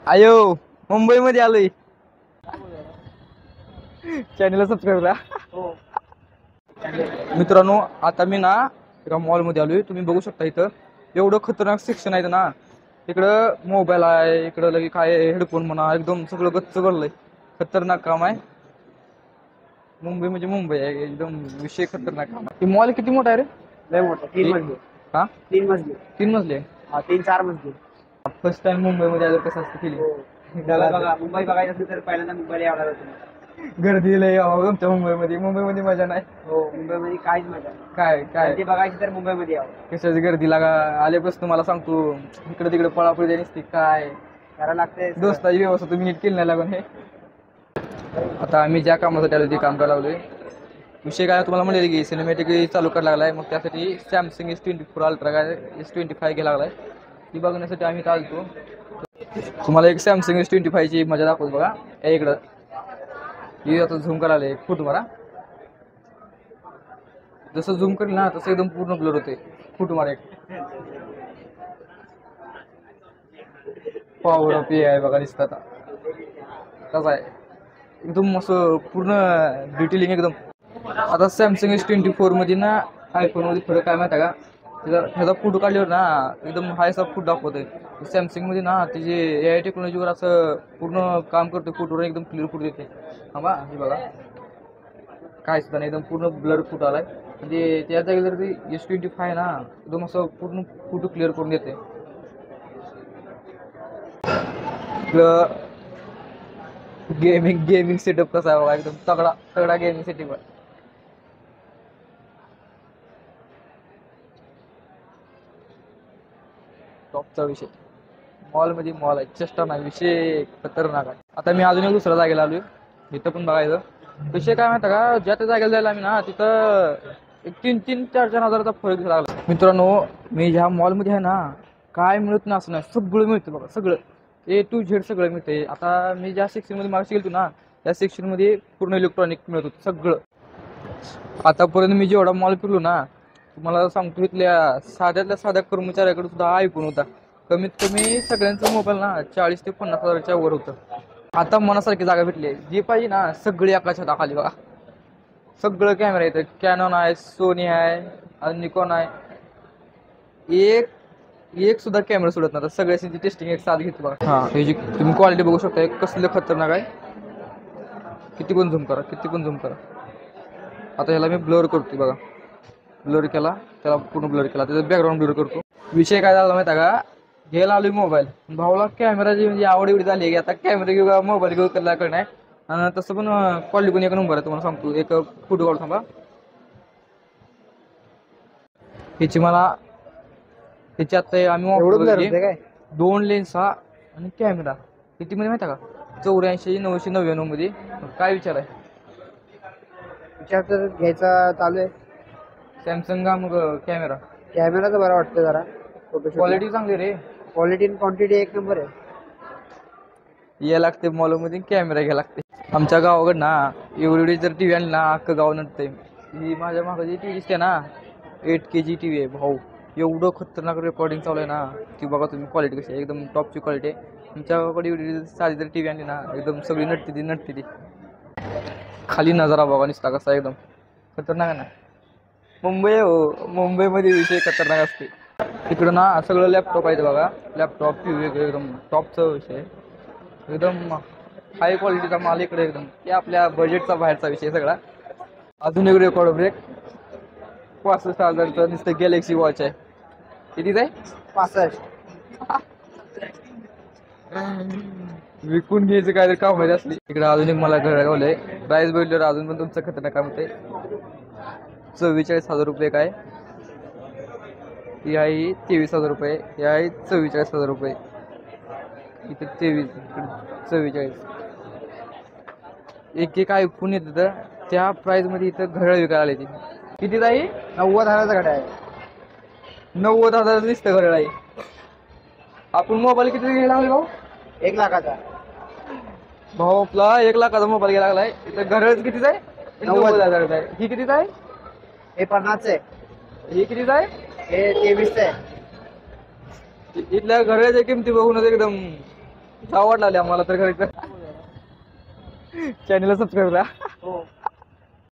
आयो मुंबई मध्ये आलोय. चॅनलला सबस्क्राईब करा. मित्रांनो आता मी ना एका मॉल मध्ये आलोय. तुम्ही बघू शकता इथं एवढं खतरनाक सेक्शन आहे ना. इकडं मोबाईल आहे, इकडं लगे काय हेडफोन म्हणा, एकदम सगळं गच्च भरलंय. खतरनाक काम आहे. मुंबई म्हणजे मुंबई आहे, एकदम विषय खतरनाक काम आहे. मॉल किती मोठा आहे रे? लय मोठा 3 मजली. हा 3 मजली. 3 मजले. हा 3-4 मजली. फर्स्ट टाइम मुंबई मध्ये आलो, कसं असतं फिलिंग? बघा मुंबई बघायचं असेल तर पहिल्यांदा मुंबईला यावं लागतं. गर्दी लय तुमच्या मुंबईमध्ये मजा नाही. हो मुंबईमध्ये काहीच मजा नाही. काय काय ते बघायची तर मुंबईमध्ये यावं. कशाची गर्दी लागा आल्यापासून मला सांगतो इकडे तिकडे पळापळी नसते. काय करायला लागते दोस्ताची व्यवस्था तुम्ही नीट केली नाही लागून. हे आता आम्ही ज्या कामासाठी आलो ते काम करायला लागलोय. विषय काय तुम्हाला म्हणले की सिनेमॅटिक चालू करायला लागलाय. मग त्यासाठी सॅमसंग S24 अल्ट्रा काय S25 घ्यायला लागलाय. ती बघण्यासाठी आम्ही चालतो. तुम्हाला एक सॅमसंग S25 ची मजा दाखवतो बघा. इकडं ही आता झूम करायला एक फोटो मारा. जसं झूम करेल ना तसं एकदम पूर्ण ब्लर होते. फोटो मारा एक. पॉवर ऑफ AI बघा दिसतं आता कसं आहे. एकदम असं पूर्ण डिटेलिंग एकदम. आता सॅमसंग S24 मध्ये ना आयफोन मध्ये फरक काय माहिती आहे का? ह्याचा फोटो काढल्यावर ना एकदम हायसा फोटो दाखवतोय. सॅमसंग मध्ये ना त्याचे AI टेक्नॉलॉजीवर असं पूर्ण काम करतोय. फोटोवर एकदम क्लिअर फोटो देते. हा बा हे बघा काय सुद्धा नाही, एकदम पूर्ण ब्लर फोटो आलाय. म्हणजे त्या जागी जर ते S25 ना एकदम असं पूर्ण फोटो क्लिअर करून देते. गेमिंग सेटअप कसा आहे बघा, एकदम तगडा गेमिंग सेटअप आहे. टॉपचा विषय मॉल आहे. चेष्टा नाही, विषय खतरनाक आहे. आता मी अजून एक दुसऱ्या जागेला आलोय. इथं पण बघायचं विषय काय माहिती का? ज्या त्या जागेला जायला आम्ही ना तिथं एक 3-4 हजाराचा फरक लागला. मित्रांनो मी ह्या मॉलमध्ये आहे ना काय मिळत ना असं नाही, सगळं मिळतं बघा. सगळं A to Z सगळं मिळतंय. आता मी ज्या सेक्शन मध्ये मागशी गेलो ना त्या सेक्शन मध्ये पूर्ण इलेक्ट्रॉनिक मिळत होतं सगळं. आतापर्यंत मी जेवढा मॉल फिरलो ना तुम्हाला सांगतो इथल्या साध्यातल्या साध्या कर्मचाऱ्याकडे सुद्धा iPhone होता. कमीत कमी सगळ्यांचं मोबाईल ना 40 ते 50 हजाराच्या वर होतं. आता मनासारखी जागा भेटली. जी पाहिजे ना सगळी आकाशात दाखवली बघा. सगळं कॅमेरा येतं. कॅनॉन आहे, सोनी आहे, निकॉन आहे. एक सुद्धा कॅमेरा सोडत नाही. सगळ्याची टेस्टिंग एक साथ घेतो बघा. हा ह्याची तुम्ही क्वालिटी बघू शकता. कसलं खतरनाक आहे. किती पण झूम करा. आता ह्याला मी ब्लर करतो बघा. ब्लर केला त्याला पूर्ण ब्लर केला. त्याचा बॅकग्राऊंड ब्लर करतो. विषय काय झाला माहिती का? घ्यायला आलोय मोबाईल. भाऊला कॅमेराची म्हणजे आवड एवढी झाली की आता कॅमेरा घेऊ मोबाईल घेऊ कडे नाही. आणि तसं पण क्वालिटी पण एक नंबर आहे. तुम्हाला सांगतो एक फोटो काढून थांबा. ह्याची आता आम्ही काय 2 लेन्स आणि कॅमेरा किती मध्ये माहिती का? 84,999 मध्ये. काय विचार आहे? विचार तर घ्यायचा चालू आहे. सॅमसंग मग कॅमेरा तर बरा वाटतं जरा. क्वालिटी चांगली रे. क्वालिटी आणि क्वांटिटी एक नंबर आहे. या लागते मॉलमध्ये कॅमेरा घ्यायला लागते. आमच्या गावाकडं ना एवढी जर टीव्ही आणली ना अख्खं गाव नटतंय. ही माझ्या मागं जी टीव्ही दिसते ना 8K टीव्ही आहे भाऊ. एवढं खतरनाक रेकॉर्डिंग चालू आहे ना. ती बघा तुम्ही क्वालिटी कशी आहे. एकदम टॉपची क्वालिटी आहे. आमच्या गावाकडे एवढी साधी जर टीव्ही आणली ना एकदम सगळी नटते ती. खाली नजारा बघा निसता कसा एकदम खतरनाक आहे ना. मुंबई हो मुंबईमध्ये विषय खतरनाक असते. इकडं ना सगळं लॅपटॉप आहे बघा. लॅपटॉप टीव्ही एकदम टॉपचा विषय. एकदम हाय क्वालिटीचा माल इकडे एकदम. ते आपल्या बजेटचा बाहेरचा विषय सगळा. अजून एक रेकॉर्ड ब्रेक 65,000चं नुसतं गॅलेक्सी वॉच आहे. कितीच आहे? 65. विकून घ्यायचं काय तर काम माहिती असली. इकडे अजून एक मला घर गावलंय. प्राइस बघितल्यावर अजून पण तुमचं खतरनाक काम होते. 44,000 रुपये काय. ही आहे 23,000 रुपये. ही आहे 44,000 रुपये. इथे 44 एक आयफोन येत तर त्या प्राइस मध्ये इथं घड्याळ विकायला आले. ती किती आहे? 90,000चा घड्याळ आहे. 90,000 दिसतं घड्याळ आहे. आपण मोबाईल किती घ्यायला लागले भाऊ? 1 लाखाचा. भाऊ आपला 1 लाखाचा मोबाईल घ्यायला लागलाय. इथं घड्याळ कितीच आहे? 90,000चा आहे. ही कितीच आहे? हे 50 आहे. ही कितीच आहे? हे 23 आहे. इथल्या घड्याळ्याच्या किमती बघूनच एकदम आवड लागली आम्हाला तर खरं चॅनलला सबस्क्राईब करा.